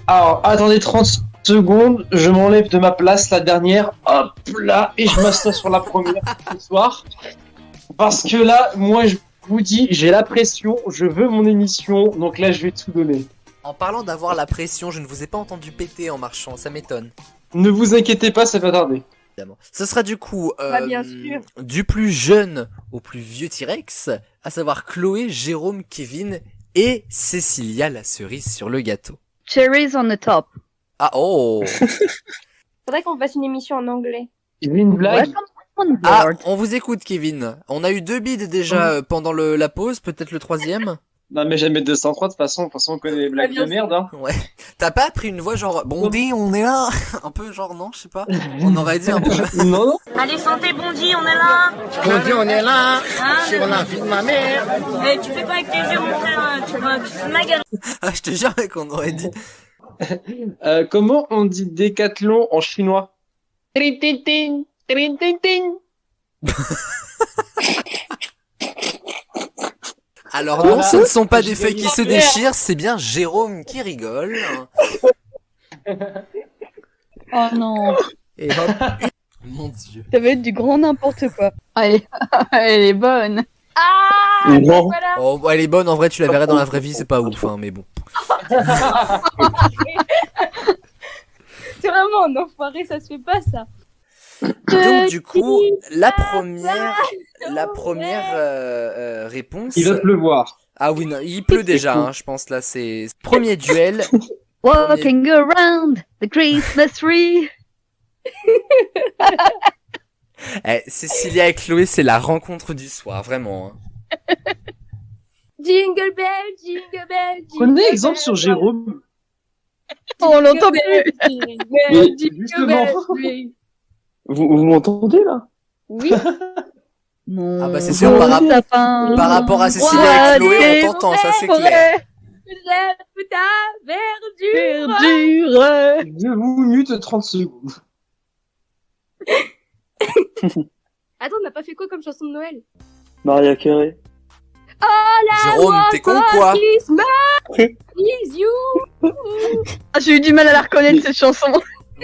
Alors attendez 30 secondes, je m'enlève de ma place, la dernière, hop là, et je m'assois sur la première ce soir. Parce que là, moi je vous dis, j'ai la pression, je veux mon émission, donc là je vais tout donner. En parlant d'avoir la pression, je ne vous ai pas entendu péter en marchant, ça m'étonne. Ne vous inquiétez pas, ça va tarder. Ce sera du coup bien sûr. du plus jeune au plus vieux T-Rex, à savoir Chloé, Jérôme, Kevin et Cécilia, la cerise sur le gâteau. Cherries on the top. Ah oh. Faudrait qu'on fasse une émission en anglais. Il y a une blague. Ah, on vous écoute Kevin. On a eu 2 bids déjà pendant la pause, peut-être le 3e. Non mais jamais 203 de toute façon on connaît les blagues de merde hein. Ouais. T'as pas pris une voix genre Bondi, on est là. Un peu genre non, je sais pas. On aurait dit un peu. Non. Allez santé Bondi, on est là. Bondi, on est là. Sur la vie de ma mère. Eh, tu fais pas avec tes yeux mon frère, tu vas ma gueule. Ah, je te jure mec, on aurait dit. Comment on dit décathlon en chinois? Trin-tin-tin, trin-tin-tin. Alors non, ce ne sont pas des feuilles qui se déchirent, c'est bien Jérôme qui rigole. Oh non. Et hop. Mon dieu. Ça va être du grand n'importe quoi. Allez, elle est bonne. Ah bon. Voilà. Oh, elle est bonne, en vrai tu la verrais dans la vraie vie, c'est pas ouf, hein, mais bon. C'est vraiment un enfoiré, ça se fait pas ça. Donc du coup, la première réponse. Il va pleuvoir. Ah oui, non, il pleut déjà, hein, je pense, là, c'est... Premier duel. Walking around the Christmas tree. Cécilia et Chloé, c'est la rencontre du soir, vraiment. Hein. Jingle bell, jingle bell, jingle Prenez bell. exemple sur Jérôme. On l'entend plus. Mais justement. Vous m'entendez là? Oui. Ah bah c'est sûr, par rapport à Cécilia et Chloé, on t'entend, ça c'est clair. J'aime ta verdure. Je vous mute 30 secondes. Attends, on n'a pas fait quoi comme chanson de Noël? Maria Carey. Oh la Jérôme, t'es con quoi? Is you. Ah, j'ai eu du mal à la reconnaître cette chanson.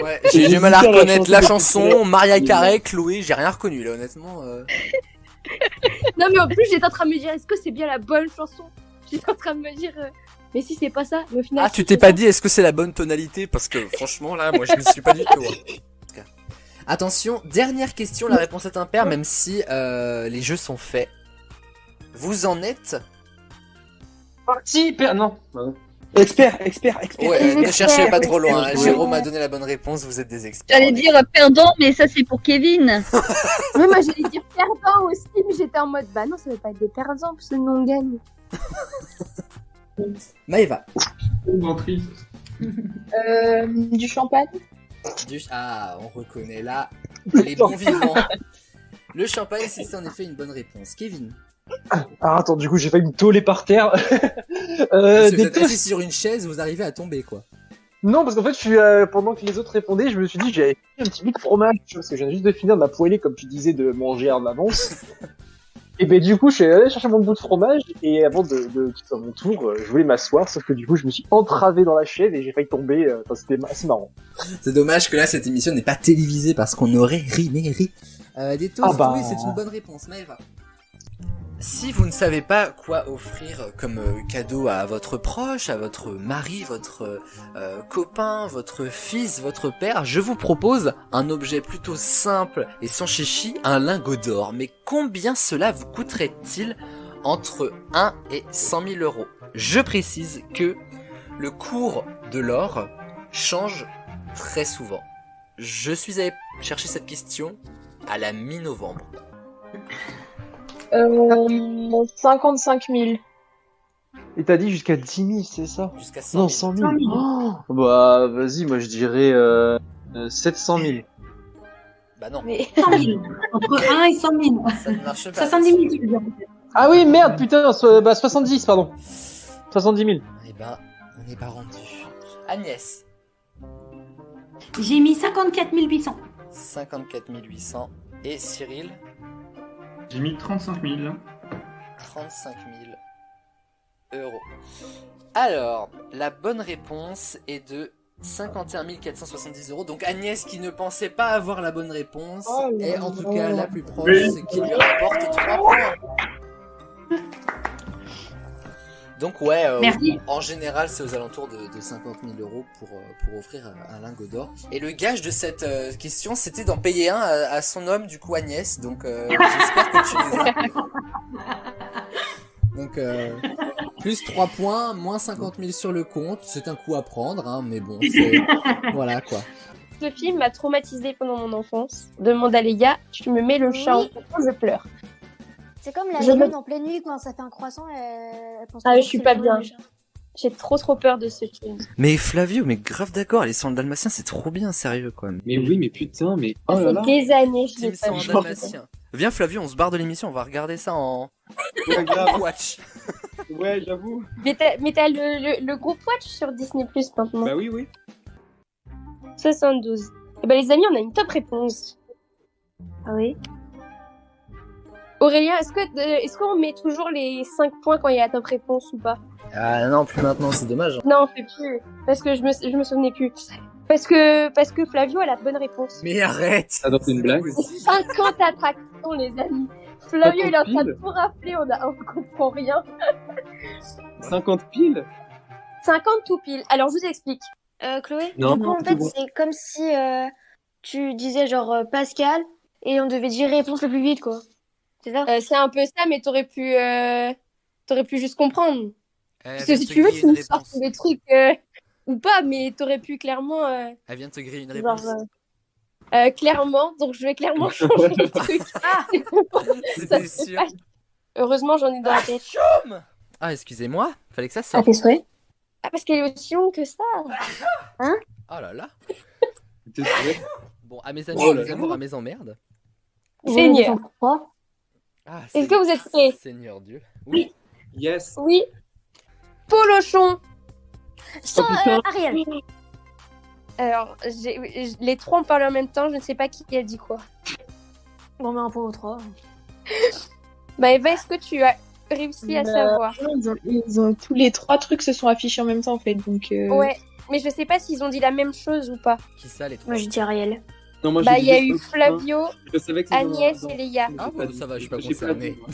Ouais, j'ai eu du mal à reconnaître la chanson, Maria Carey, Chloé, j'ai rien reconnu là, honnêtement. Non mais en plus j'étais en train de me dire, est-ce que c'est bien la bonne chanson? J'étais en train de me dire, mais si c'est pas ça, mais au final. Ah, tu t'es pas dit, est-ce que c'est la bonne tonalité? Parce que franchement là, moi je ne suis pas du tout. Hein. Attention, dernière question, la réponse est impaire, même si les jeux sont faits. Vous en êtes parti, non. Expert. Ouais, ne cherchez pas trop loin. Hein. Jérôme a donné la bonne réponse, vous êtes des experts. J'allais dire perdant, mais ça c'est pour Kevin. Oui, moi j'allais dire perdant aussi, mais j'étais en mode, bah non, ça va pas être des perdants, parce que nous on gagne. Maëva. Du champagne. Ah, on reconnaît là les bons vivants. Le champagne, c'est en effet une bonne réponse. Kevin. Ah attends, du coup j'ai failli me toller par terre. Vous êtes assis sur une chaise, vous arrivez à tomber quoi. Non, parce qu'en fait, pendant que les autres répondaient, je me suis dit que j'avais fait un petit bout de fromage, parce que je viens juste de finir de ma poêlée, comme tu disais, de manger en avance. Et ben du coup, je suis allé chercher mon bout de fromage, et avant de quitter mon tour, je voulais m'asseoir, sauf que du coup, je me suis entravé dans la chaise et j'ai failli tomber. Enfin, c'était assez marrant. C'est dommage que là, cette émission n'est pas télévisée, parce qu'on aurait ri. Des toasts, oui, c'est une bonne réponse, Maëva. Si vous ne savez pas quoi offrir comme cadeau à votre proche, à votre mari, votre copain, votre fils, votre père, je vous propose un objet plutôt simple et sans chichi, un lingot d'or. Mais combien cela vous coûterait-il entre 1 et 100 000 euros? Je précise que le cours de l'or change très souvent. Je suis allé chercher cette question à la mi-novembre. 55 000. Et t'as dit jusqu'à 10 000, c'est ça? Jusqu'à 100 000. Non, 100 000. Oh, bah, vas-y, moi je dirais 700 000. Bah non. Mais 100 000. Entre 1 et 100 000. Ça ne marche pas. 70 000, tu veux dire. Ah oui, merde, putain, bah 70, pardon. 70 000. Eh ben, on n'est pas rendu. Agnès. J'ai mis 54 800. 54 800. Et Cyril. J'ai mis 35 000. 35 000 euros. Alors, la bonne réponse est de 51 470 euros. Donc Agnès, qui ne pensait pas avoir la bonne réponse, est en tout cas la plus proche, ce qui lui rapporte 3 points. Donc ouais, en général, c'est aux alentours de 50 000 euros pour offrir un lingot d'or. Et le gage de cette question, c'était d'en payer un à son homme, du coup Agnès. Donc j'espère que tu les as. Donc plus 3 points, moins 50 000 sur le compte. C'est un coup à prendre, hein, mais bon, voilà quoi. Ce film m'a traumatisée pendant mon enfance. Demande à Léa, tu me mets le chat en cou, je pleure. C'est comme la lune en pleine nuit quand ça fait un croissant. Je suis pas bien. J'ai trop peur de ce film. Mais Flavio, mais grave d'accord, les 100 dalmatiens, c'est trop bien, sérieux quoi. Mais oui, mais putain, mais oh Ça là là. fait des années je l'ai pas Team vu. 100 dalmatiens. Viens Flavio, on se barre de l'émission, on va regarder ça en watch. Ouais, j'avoue. Mais t'as le groupe Watch sur Disney Plus maintenant. Bah oui. 72. Et ben les amis, on a une top réponse. Ah oui. Aurélien, est-ce qu'on met toujours les 5 points quand il y a la top réponse ou pas? Ah non, plus maintenant, c'est dommage. Non, on fait plus. Parce que je me souvenais plus. Parce que Flavio a la bonne réponse. Mais arrête! Ah, donc c'est une blague? 50 attractions, les amis. Flavio, il est en train de tout rappeler, on comprend rien. 50 piles? 50 tout pile. Alors, je vous explique. Chloé, Non, du coup, en fait, c'est comme si tu disais genre Pascal et on devait dire réponse le plus vite, quoi. C'est ça? C'est un peu ça, mais t'aurais pu T'aurais pu juste comprendre. Elle Parce vient que si te tu veux, griller tu une nous sors réponse. tous les trucs ou pas, mais t'aurais pu clairement. Elle vient de te griller une Genre, réponse. clairement, donc je vais clairement changer le truc. Ça C'était se fait sûr. pas. Heureusement, j'en ai dans la tête. Ah, excusez-moi, fallait que ça À sorte. tes souhaits. Ah, parce qu'elle est aussi longue que ça. Hein? Oh là là. T'es sûr? Bon, à mes amis, Oh à là mes là. amours, à mes emmerdes. Seigneur. Ah, Est-ce que vous êtes prêts? Seigneur Dieu. Oui. Yes. Oui. Polochon. Oh, putain. Ariel. Alors, les trois ont parlé en même temps, je ne sais pas qui a dit quoi. Bon, mais un point aux trois. Bah, Eva, est-ce que tu as réussi à savoir? Ils ont tous les 3 trucs se sont affichés en même temps en fait, donc. Ouais, mais je sais pas s'ils ont dit la même chose ou pas. Qui ça, les trois? Moi, je dis Ariel. Non, moi, Bah, j'ai il y a dit eu juste Flavio, Je savais que c'était Agnès dans- et Léa. Ah bon, ça va, je suis pas J'ai pas concerné. dit, moi.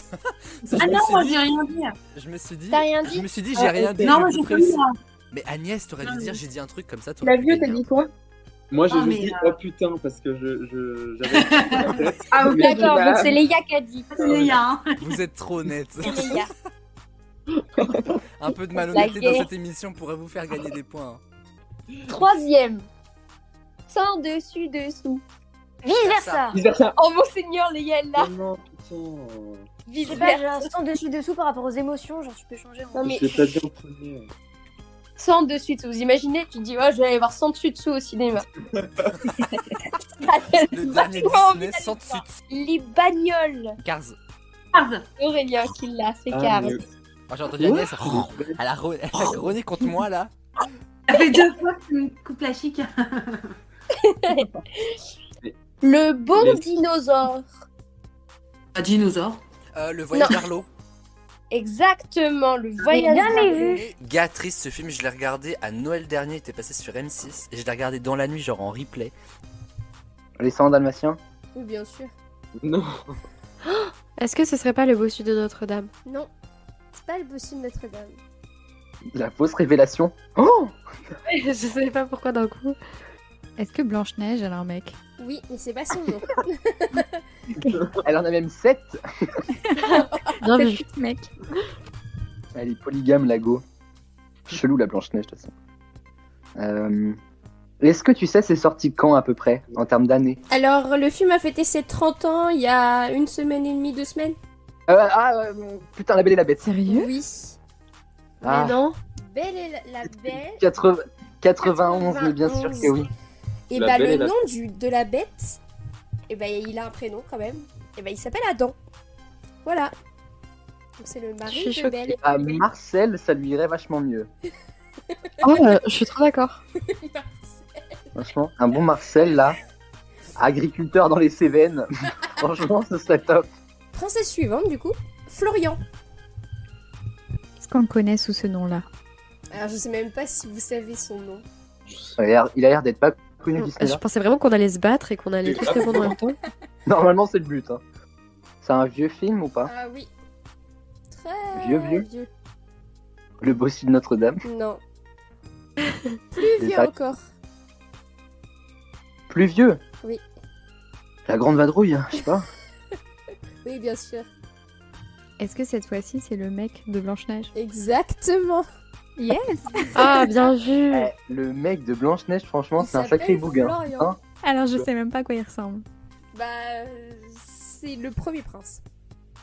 Ça, Ah je me non, suis moi, dit- j'ai rien dit. Je me suis dit. T'as rien Je dit? me suis dit, j'ai rien dit. Non, je moi, me j'ai suis pas précis. dit, moi. Mais Agnès, t'aurais dû dire, j'ai dit un truc comme ça. Flavio, t'as dit quoi? Moi, j'ai Ah, juste mais, dit oh putain parce que j'avais dans la tête. Ah, ok, Mais- D'accord, donc c'est Léa qui a dit. C'est Léa, hein. Vous êtes trop honnête. C'est Léa. Un peu de malhonnêteté Blaguez. dans cette émission pourrait vous faire gagner des points. Troisième. Sans dessus dessous. Vice versa. Vice versa. Oh mon seigneur, Léa est là. Oh non, putain. Vice Je sais pas, j'ai versa. un sans dessus dessous par rapport aux émotions, genre tu peux changer. Non mais Je l'ai pas dit en premier. sans dessus dessous. Vous imaginez, tu te dis, ouais, je vais aller voir sans dessus dessous au cinéma. Le dernier Tellement Disney envie sans d'aller voir. dessus. Les bagnoles. Cars. Aurélien qui l'a, c'est Ah, Cars. mais- Oh, j'ai entendu Agnès. Oh, elle a grogné contre moi là. Ça fait 2 fois que tu me coupes la chic. Le bon Les- dinosaure. Un dinosaure. Le voyage Non. vers l'eau. Exactement, le voyage. jamais vers vu. l'eau. Gars, triste, ce film, je l'ai regardé à Noël dernier, il était passé sur M6 et je l'ai regardé dans la nuit, genre en replay. Les 100 dalmatiens. Oui, bien sûr. Non. Est-ce que ce serait pas le bossu de Notre-Dame? Non, c'est pas le bossu de Notre-Dame. La fausse révélation. Oh Je savais pas pourquoi d'un coup. Est-ce que Blanche-Neige, elle a un mec? Oui, mais c'est pas son nom. Elle en a même 7. Bien vu. Mec. Elle est polygame, la go. Chelou, la Blanche-Neige, de toute façon. Est-ce que tu sais c'est sorti quand à peu près, en termes d'années? Alors, le film a fêté ses 30 ans il y a 1 semaine et demie, 2 semaines. Putain, La Belle et la Bête. Sérieux? Oui. Ah, Mais non. Belle et la Belle. 91, mais bien sûr que oui. Et La bah, Belle le et la- nom de la bête, et bah, il a un prénom quand même. Et bah, il s'appelle Adam. Voilà. Donc, c'est le Je mari suis de choquée. Belle. À Marcel, ça lui irait vachement mieux. Oh, je suis trop d'accord. Franchement, un bon Marcel, là, agriculteur dans les Cévennes, franchement, ce serait top. Princesse suivante, du coup, Florian. Est-ce qu'on le connaît sous ce nom-là? Alors, je sais même pas si vous savez son nom. Il a l'air d'être pas connu d'ici Je là. pensais vraiment qu'on allait se battre et qu'on allait tous répondre en même temps. Normalement, c'est le but. Hein. C'est un vieux film ou pas? Ah oui. Très Vieux. Le bossu de Notre-Dame. Non. Des Plus vieux vagues. encore. Plus vieux. Oui. La Grande Vadrouille, je sais pas. Oui, bien sûr. Est-ce que cette fois-ci, c'est le mec de Blanche-Neige? Exactement. Yes! Ah, bien vu. Le mec de Blanche-Neige, franchement, Il c'est un sacré s'appelle bougain. Florian. Hein. Alors, je sais même pas à quoi il ressemble. Bah, c'est le premier prince.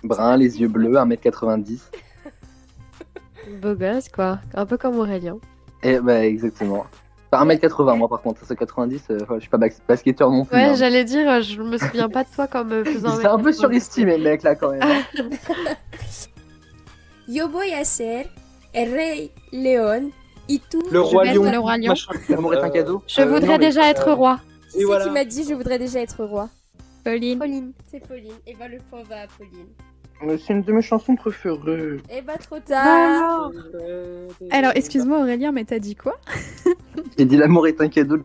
Brun, les yeux bleus, 1m90. Beau gosse, quoi. Un peu comme Aurélien. Et bah, exactement. Enfin, 1m80, moi par contre, 1m90, je suis pas basketteur non plus. Ouais, hein. j'allais dire, je me souviens pas de toi comme faisant. C'est un peu surestimé, le mec, là, quand même. hein. Yo voy a ser el rey león y tú. Le roi je vais lion. être- Le roi lion. Machin. L'amour est un cadeau. Je voudrais déjà être roi. Qui Et c'est voilà. qui m'a dit je voudrais déjà être roi? Pauline. Pauline. C'est Pauline. Et bah le point va à Pauline. C'est une de mes chansons préférées. Et bah trop tard. Alors, excuse-moi Aurélien, mais t'as dit quoi? J'ai dit l'amour est un cadeau.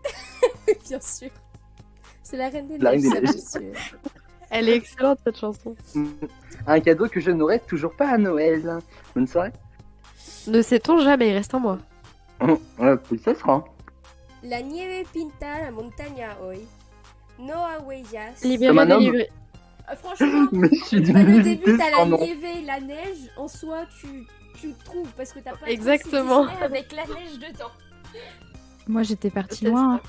Bien sûr. C'est la reine des La reine neiges, des ça, neiges. bien sûr. Elle est excellente cette chanson. Un cadeau que je n'aurai toujours pas à Noël. Bonne soirée. Ne sait-on jamais, il reste un mois. Ouais, ça sera. La nieve pinta la montaña hoy. No a huellas. Libéré, Comme un homme. délivré. Franchement, Mais je suis bah, le d'une début, unité t'as sans la nom. nieve, la neige, en soi, tu le trouves parce que t'as pas Exactement. Disney avec la neige dedans. Moi, j'étais partie loin.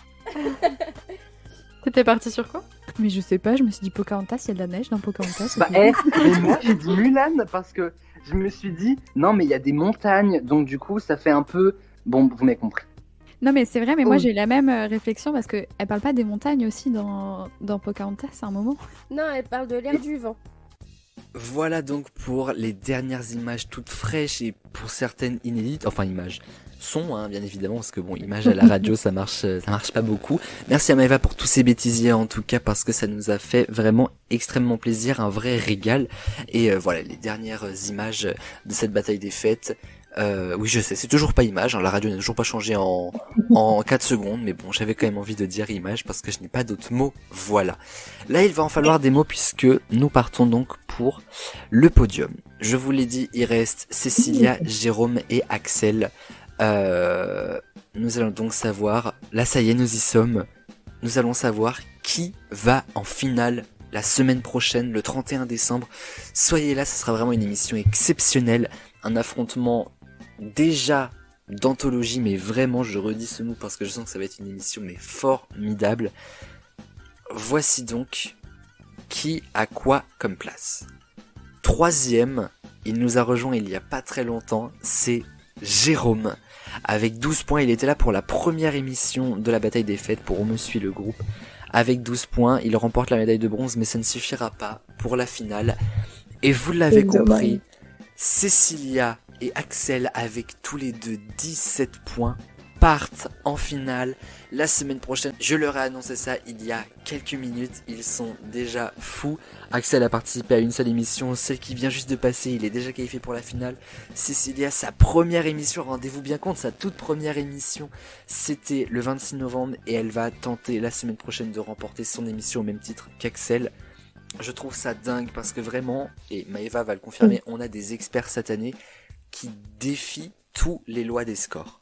T'étais partie sur quoi? Mais je sais pas, je me suis dit Pocahontas, il y a de la neige dans Pocahontas. Bah, mais moi j'ai dit Mulan parce que je me suis dit, non, mais il y a des montagnes, donc du coup, ça fait un peu. Bon, vous m'avez compris. Non, mais c'est vrai, mais moi Oh. j'ai eu la même réflexion parce qu'elle parle pas des montagnes aussi dans Pocahontas à un moment. Non, elle parle de l'air du vent. Voilà donc pour les dernières images toutes fraîches et pour certaines inédites, enfin images, son hein, bien évidemment, parce que bon, images à la radio ça marche pas beaucoup. Merci à Maëva pour tous ces bêtisiers en tout cas, parce que ça nous a fait vraiment extrêmement plaisir, un vrai régal. Et voilà les dernières images de cette bataille des fêtes. Oui je sais, c'est toujours pas image, hein, la radio n'a toujours pas changé en 4 secondes, mais bon j'avais quand même envie de dire image parce que je n'ai pas d'autres mots, voilà. Là il va en falloir des mots puisque nous partons donc pour le podium. Je vous l'ai dit, il reste Cécilia, Jérôme et Axel. Nous allons donc savoir, là ça y est nous y sommes, nous allons savoir qui va en finale la semaine prochaine, le 31 décembre. Soyez là, ce sera vraiment une émission exceptionnelle, un affrontement déjà d'anthologie, mais vraiment je redis ce mot parce que je sens que ça va être une émission mais formidable. Voici donc qui a quoi comme place. Troisième, il nous a rejoint il y a pas très longtemps, c'est Jérôme. Avec 12 points, il était là pour la première émission de la bataille des fêtes pour On me suit le groupe. Avec 12 points, il remporte la médaille de bronze, mais ça ne suffira pas pour la finale. Et vous l'avez compris, Cécilia et Axel, avec tous les deux 17 points, partent en finale la semaine prochaine. Je leur ai annoncé ça il y a quelques minutes, ils sont déjà fous. Axel a participé à une seule émission, celle qui vient juste de passer, il est déjà qualifié pour la finale. Cécilia, sa première émission, rendez-vous bien compte, sa toute première émission, c'était le 26 novembre et elle va tenter la semaine prochaine de remporter son émission au même titre qu'Axel. Je trouve ça dingue parce que vraiment, et Maëva va le confirmer, on a des experts cette année qui défient tous les lois des scores.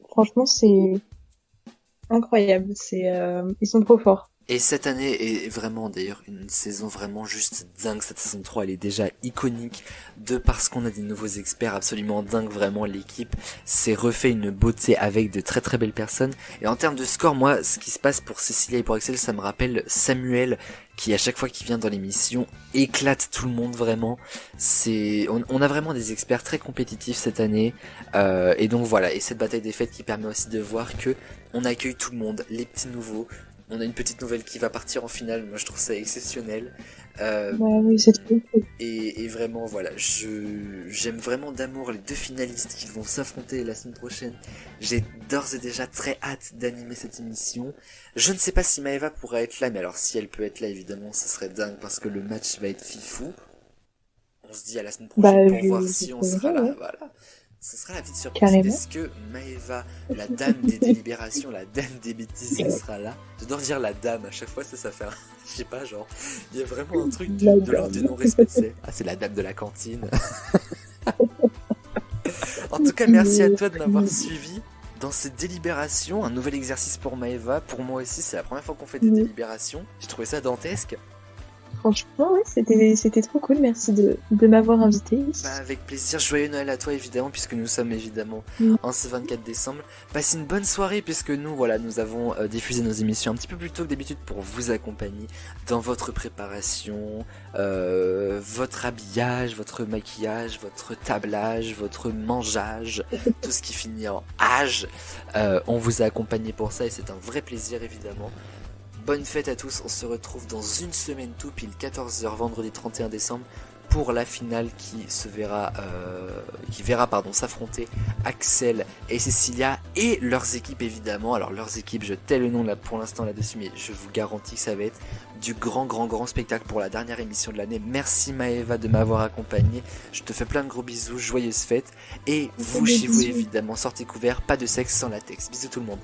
Franchement, c'est incroyable. Ils sont trop forts. Et cette année est vraiment d'ailleurs une saison vraiment juste dingue. Cette saison 3 elle est déjà iconique de parce qu'on a des nouveaux experts absolument dingues. Vraiment l'équipe s'est refait une beauté avec de très très belles personnes. Et en termes de score, moi ce qui se passe pour Cécilia et pour Axel, ça me rappelle Samuel qui à chaque fois qu'il vient dans l'émission éclate tout le monde vraiment. On a vraiment des experts très compétitifs cette année. Et donc voilà, et cette bataille des fêtes qui permet aussi de voir que on accueille tout le monde, les petits nouveaux. On a une petite nouvelle qui va partir en finale, moi je trouve ça exceptionnel. Oui, c'est trop cool. Et vraiment voilà, j'aime vraiment d'amour les deux finalistes qui vont s'affronter la semaine prochaine. J'ai d'ores et déjà très hâte d'animer cette émission. Je ne sais pas si Maëva pourra être là, mais alors si elle peut être là évidemment ce serait dingue parce que le match va être fifou. On se dit à la semaine prochaine pour voir si on sera là, voilà. Ce sera la petite surprise. Carrément. Est-ce que Maëva, la dame des délibérations, la dame des bêtises, sera là? J'adore dire la dame, à chaque fois ça fait un... Je sais pas, genre, il y a vraiment un truc de l'ordre du non-respect. Ah, c'est la dame de la cantine. En tout cas, merci à toi de m'avoir suivi dans ces délibérations. Un nouvel exercice pour Maëva. Pour moi aussi, c'est la première fois qu'on fait des délibérations. J'ai trouvé ça dantesque. Franchement, ouais, c'était trop cool. Merci de m'avoir invité. Bah, avec plaisir. Joyeux Noël à toi, évidemment, puisque nous sommes évidemment en ce 24 décembre. Passez une bonne soirée, puisque nous, voilà, nous avons diffusé nos émissions un petit peu plus tôt que d'habitude pour vous accompagner dans votre préparation, votre habillage, votre maquillage, votre tablage, votre mangeage, tout ce qui finit en âge. On vous a accompagné pour ça et c'est un vrai plaisir, évidemment. Bonne fête à tous, on se retrouve dans une semaine tout pile 14h vendredi 31 décembre pour la finale qui verra s'affronter Axel et Cécilia et leurs équipes évidemment. Alors leurs équipes, je tais le nom là pour l'instant là-dessus, mais je vous garantis que ça va être du grand spectacle pour la dernière émission de l'année. Merci Maëva de m'avoir accompagné, je te fais plein de gros bisous, joyeuses fêtes et vous chez vous évidemment sortez couverts, pas de sexe sans latex. Bisous tout le monde.